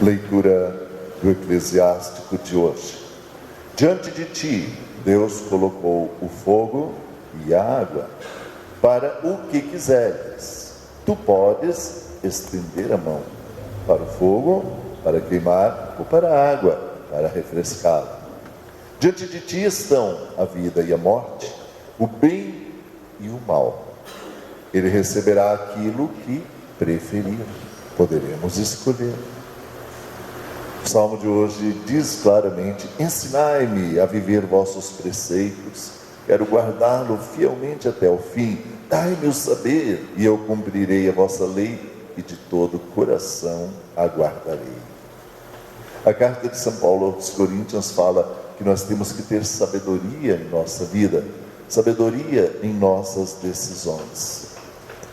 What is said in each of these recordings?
Leitura do Eclesiástico de hoje. Diante de ti, Deus colocou o fogo e a água para o que quiseres. Tu podes estender a mão para o fogo, para queimar, ou para a água, para refrescá-la. Diante de ti estão a vida e a morte, o bem e o mal. Ele receberá aquilo que preferir. Poderemos escolher. O Salmo de hoje diz claramente: ensinai-me a viver vossos preceitos, quero guardá-lo fielmente até o fim. Dai-me o saber, e eu cumprirei a vossa lei, e de todo o coração aguardarei. A carta de São Paulo aos Coríntios fala que nós temos que ter sabedoria em nossa vida, sabedoria em nossas decisões.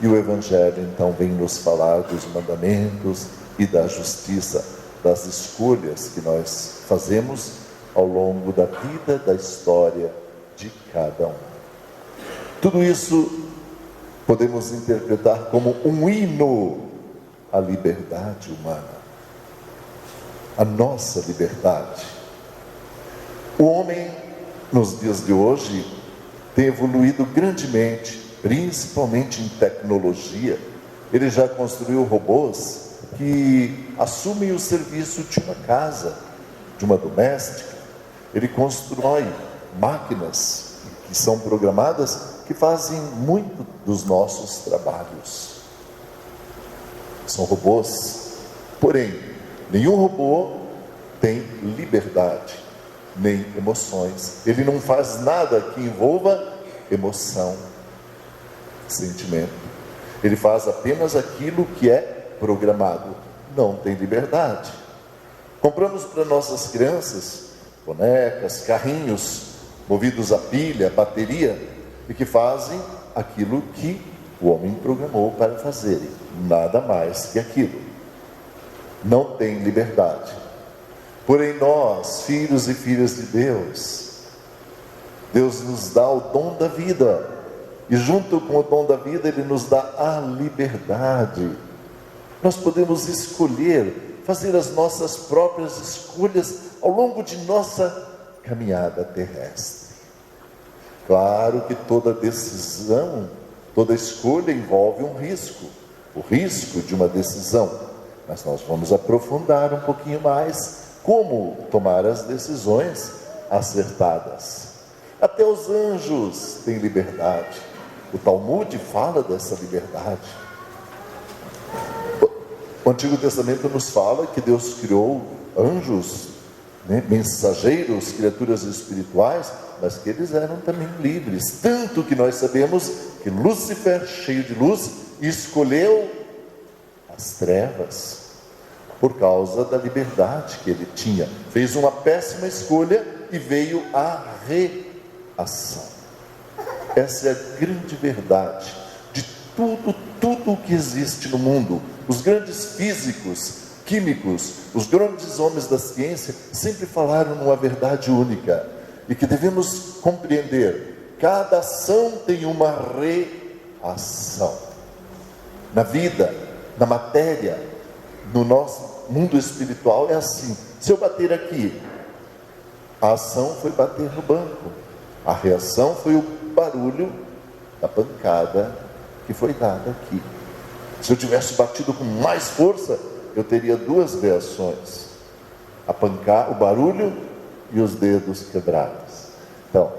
E o Evangelho então vem nos falar dos mandamentos e da justiça, das escolhas que nós fazemos ao longo da vida, da história de cada um. Tudo isso podemos interpretar como um hino à liberdade humana, a nossa liberdade. O homem, nos dias de hoje, tem evoluído grandemente, principalmente em tecnologia. Ele já construiu robôs que assumem o serviço de uma casa, de uma doméstica. Ele constrói máquinas que são programadas, que fazem muito dos nossos trabalhos. São robôs. Porém, nenhum robô tem liberdade, nem emoções. Ele não faz nada que envolva emoção, sentimento. Ele faz apenas aquilo que é programado. Não tem liberdade. Compramos para nossas crianças bonecas, carrinhos movidos a pilha, bateria, e que fazem aquilo que o homem programou para fazerem, nada mais que aquilo. Não tem liberdade. Porém nós, filhos e filhas de Deus, Deus nos dá o dom da vida, e junto com o dom da vida Ele nos dá a liberdade. Nós podemos escolher, fazer as nossas próprias escolhas ao longo de nossa caminhada terrestre. Claro que toda decisão, toda escolha envolve um risco, o risco de uma decisão, mas nós vamos aprofundar um pouquinho mais como tomar as decisões acertadas. Até os anjos têm liberdade. O Talmud fala dessa liberdade. O Antigo Testamento nos fala que Deus criou anjos, mensageiros, criaturas espirituais, mas que eles eram também livres. Tanto que nós sabemos que Lúcifer, cheio de luz, escolheu as trevas por causa da liberdade que ele tinha. Fez uma péssima escolha e veio a reação. Essa é a grande verdade de tudo o que existe no mundo. Os grandes físicos, químicos, os grandes homens da ciência sempre falaram numa verdade única, e que devemos compreender: cada ação tem uma reação. Na vida, na matéria, no nosso mundo espiritual é assim. Se eu bater aqui, a ação foi bater no banco, a reação foi o barulho da pancada que foi dada aqui. Se eu tivesse batido com mais força, eu teria duas reações: o barulho e os dedos quebrados. Então,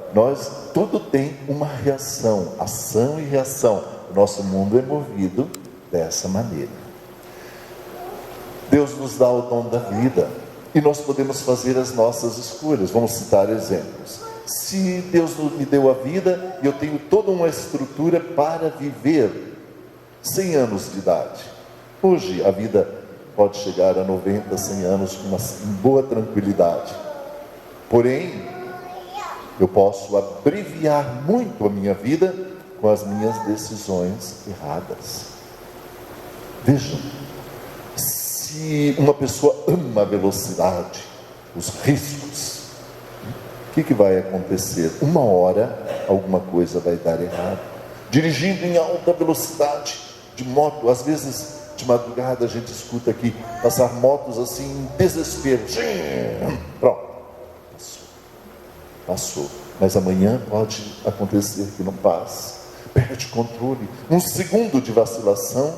tudo tem uma reação, ação e reação. O nosso mundo é movido dessa maneira. Deus nos dá o dom da vida, e nós podemos fazer as nossas escolhas. Vamos citar exemplos. Se Deus me deu a vida, e eu tenho toda uma estrutura para viver 100 anos de idade. Hoje a vida pode chegar a 90, 100 anos com uma boa tranquilidade. Porém, eu posso abreviar muito a minha vida com as minhas decisões erradas. Vejam, se uma pessoa ama a velocidade, os riscos, o que vai acontecer? Uma hora alguma coisa vai dar errado. Dirigindo em alta velocidade de moto, às vezes De madrugada a gente escuta aqui passar motos assim em desespero. Pronto, passou. Mas amanhã pode acontecer que não passe. Perde controle. Um segundo de vacilação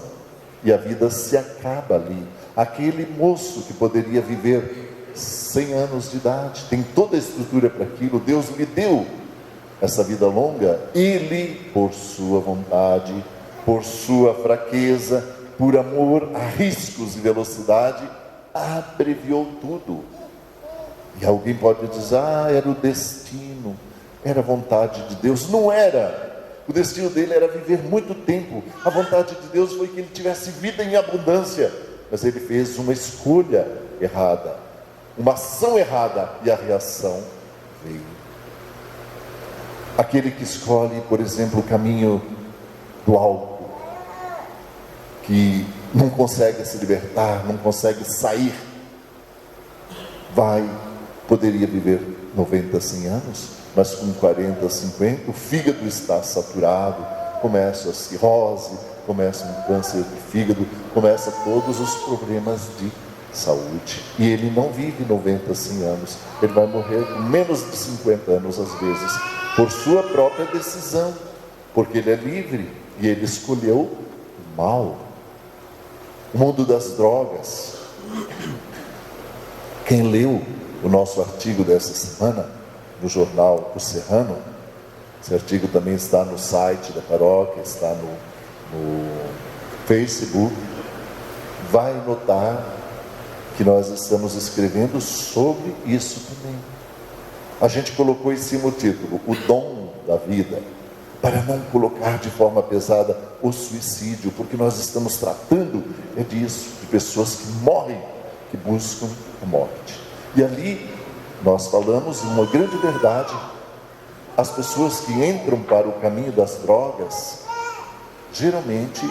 e a vida se acaba ali. Aquele moço que poderia viver 100 anos de idade, tem toda a estrutura para aquilo, Deus lhe deu essa vida longa, ele, por sua vontade, por sua fraqueza, por amor a riscos e velocidade, abreviou tudo. E alguém pode dizer, era o destino, era a vontade de Deus. Não era. O destino dele era viver muito tempo. A vontade de Deus foi que ele tivesse vida em abundância. Mas ele fez uma escolha errada, uma ação errada, e a reação veio. Aquele que escolhe, por exemplo, o caminho do álcool, que não consegue se libertar, não consegue sair, poderia viver 90, 100 anos, mas com 40, 50, o fígado está saturado, começa a cirrose, começa um câncer de fígado, começa todos os problemas de saúde. E ele não vive 90, 100 anos, ele vai morrer com menos de 50 anos às vezes, por sua própria decisão, porque ele é livre e ele escolheu o mal. O mundo das drogas. Quem leu o nosso artigo dessa semana, no jornal O Serrano, esse artigo também está no site da paróquia, está no Facebook, vai notar que nós estamos escrevendo sobre isso também. A gente colocou em cima o título, o dom da vida, para não colocar de forma pesada o suicídio, porque nós estamos tratando disso, de pessoas que morrem, que buscam a morte. E ali nós falamos uma grande verdade: as pessoas que entram para o caminho das drogas, geralmente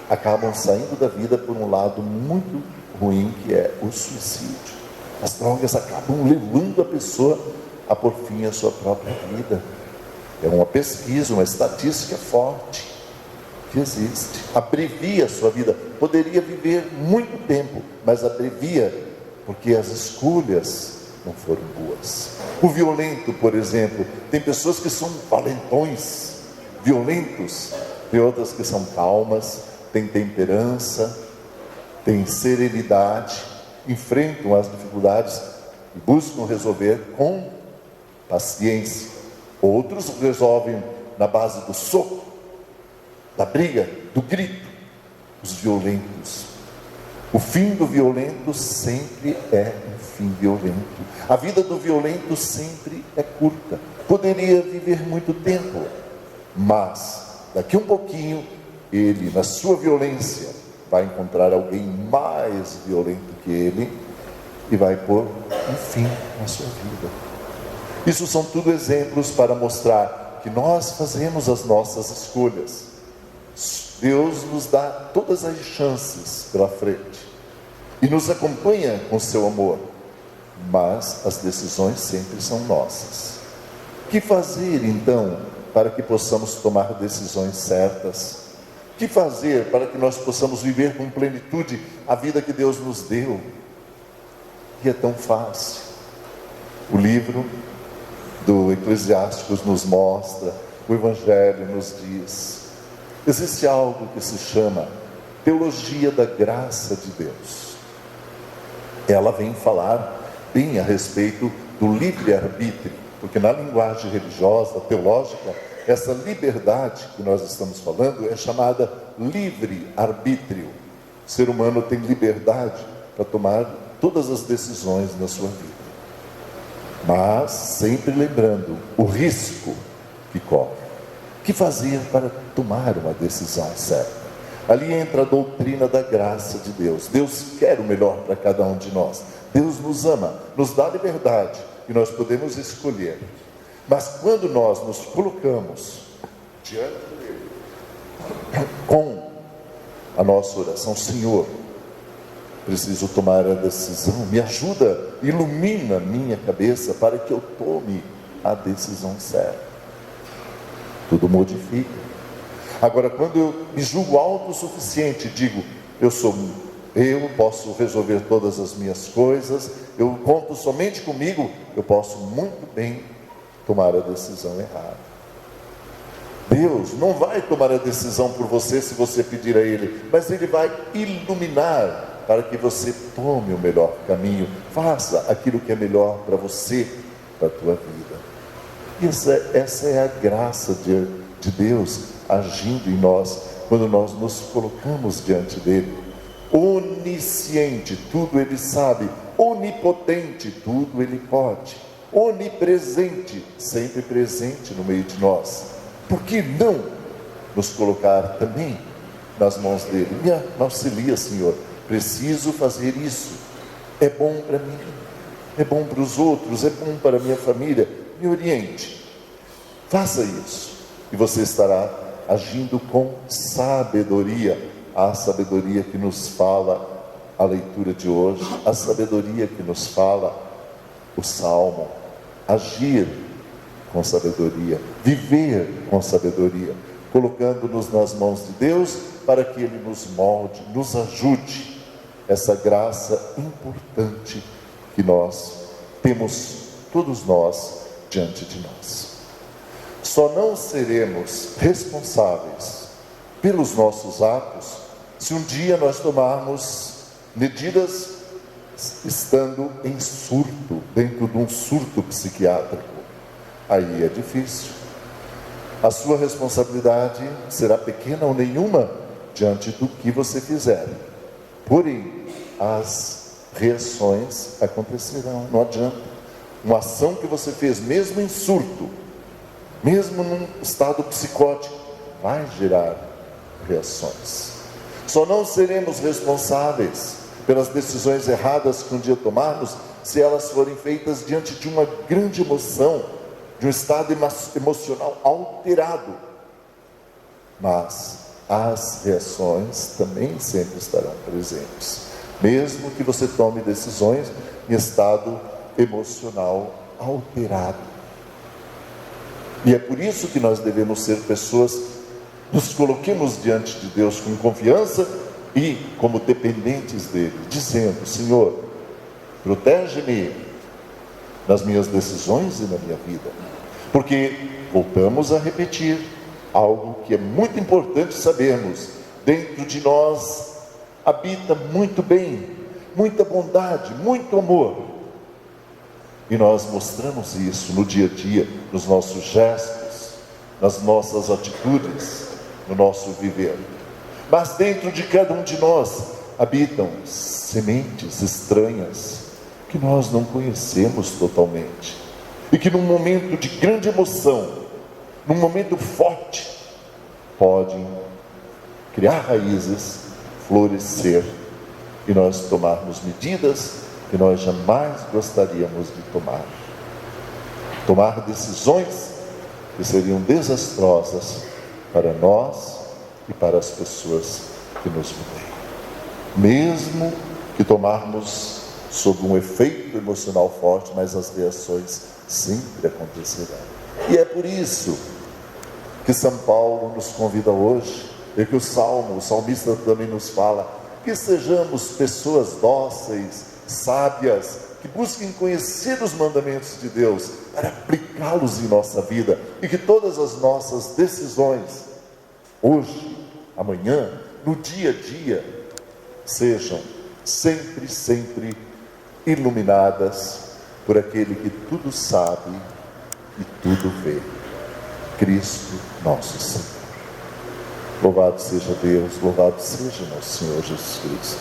acabam saindo da vida por um lado muito ruim, que é o suicídio. As drogas acabam levando a pessoa a pôr fim à sua própria vida. É uma pesquisa, uma estatística forte que existe. Abrevia a sua vida. Poderia viver muito tempo, mas abrevia porque as escolhas não foram boas. O violento, por exemplo, tem pessoas que são valentões, violentos, tem outras que são calmas, têm temperança, têm serenidade, enfrentam as dificuldades e buscam resolver com paciência. Outros resolvem na base do soco, da briga, do grito. Os violentos. O fim do violento sempre é um fim violento. A vida do violento sempre é curta. Poderia viver muito tempo, mas daqui um pouquinho ele, na sua violência, vai encontrar alguém mais violento que ele e vai pôr um fim na sua vida. Isso são tudo exemplos para mostrar que nós fazemos as nossas escolhas. Deus nos dá todas as chances pela frente e nos acompanha com seu amor, mas as decisões sempre são nossas. O que fazer então para que possamos tomar decisões certas? O que fazer para que nós possamos viver com plenitude a vida que Deus nos deu? E é tão fácil. O livro do Eclesiásticos nos mostra, o Evangelho nos diz, existe algo que se chama teologia da graça de Deus. Ela vem falar bem a respeito do livre-arbítrio, porque na linguagem religiosa, teológica, essa liberdade que nós estamos falando é chamada livre-arbítrio. O ser humano tem liberdade para tomar todas as decisões na sua vida, mas sempre lembrando o risco que corre. O que fazer para tomar uma decisão certa? Ali entra a doutrina da graça de Deus. Deus quer o melhor para cada um de nós. Deus nos ama, nos dá liberdade e nós podemos escolher. Mas quando nós nos colocamos diante dele com a nossa oração, Senhor, preciso tomar a decisão, me ajuda, ilumina minha cabeça para que eu tome a decisão certa. Tudo modifica. Agora, quando eu me julgo autossuficiente, digo, eu posso resolver todas as minhas coisas, eu conto somente comigo, eu posso muito bem tomar a decisão errada. Deus não vai tomar a decisão por você se você pedir a Ele, mas Ele vai iluminar para que você tome o melhor caminho, faça aquilo que é melhor para você, para a tua vida. Essa é a graça de Deus agindo em nós, quando nós nos colocamos diante dEle. Onisciente, tudo Ele sabe. Onipotente, tudo Ele pode. Onipresente, sempre presente no meio de nós. Por que não nos colocar também nas mãos dEle? Me auxilia, Senhor, preciso fazer isso. É bom para mim, é bom para os outros, é bom para a minha família. Me oriente, faça isso, e você estará agindo com sabedoria. A sabedoria que nos fala a leitura de hoje, a sabedoria que nos fala o Salmo. Agir com sabedoria, viver com sabedoria, colocando-nos nas mãos de Deus para que Ele nos molde, nos ajude. Essa graça importante que nós temos, todos nós, diante de nós. Só não seremos responsáveis pelos nossos atos se um dia nós tomarmos medidas estando em surto, dentro de um surto psiquiátrico. Aí é difícil. A sua responsabilidade será pequena ou nenhuma diante do que você fizer. Porém, as reações acontecerão, não adianta. Uma ação que você fez, mesmo em surto, mesmo num estado psicótico, vai gerar reações. Só não seremos responsáveis pelas decisões erradas que um dia tomarmos, se elas forem feitas diante de uma grande emoção, de um estado emocional alterado. Mas as reações também sempre estarão presentes, mesmo que você tome decisões em estado emocional alterado. E é por isso que nós devemos ser pessoas, nos coloquemos diante de Deus com confiança e como dependentes dEle, dizendo: Senhor, protege-me nas minhas decisões e na minha vida. Porque, voltamos a repetir, algo que é muito importante sabermos: dentro de nós habita muito bem, muita bondade, muito amor. E nós mostramos isso no dia a dia, nos nossos gestos, nas nossas atitudes, no nosso viver. Mas dentro de cada um de nós habitam sementes estranhas que nós não conhecemos totalmente, e que num momento de grande emoção, num momento forte, podem criar raízes, florescer, e nós tomarmos medidas que nós jamais gostaríamos de tomar decisões que seriam desastrosas para nós e para as pessoas que nos rodeiam, mesmo que tomarmos sob um efeito emocional forte, mas as reações sempre acontecerão. E é por isso que São Paulo nos convida hoje, e que o salmista também nos fala, que sejamos pessoas dóceis, sábias, que busquem conhecer os mandamentos de Deus para aplicá-los em nossa vida, e que todas as nossas decisões, hoje, amanhã, no dia a dia, sejam sempre iluminadas por aquele que tudo sabe e tudo vê, Cristo nosso Senhor. Louvado seja Deus, louvado seja nosso Senhor Jesus Cristo.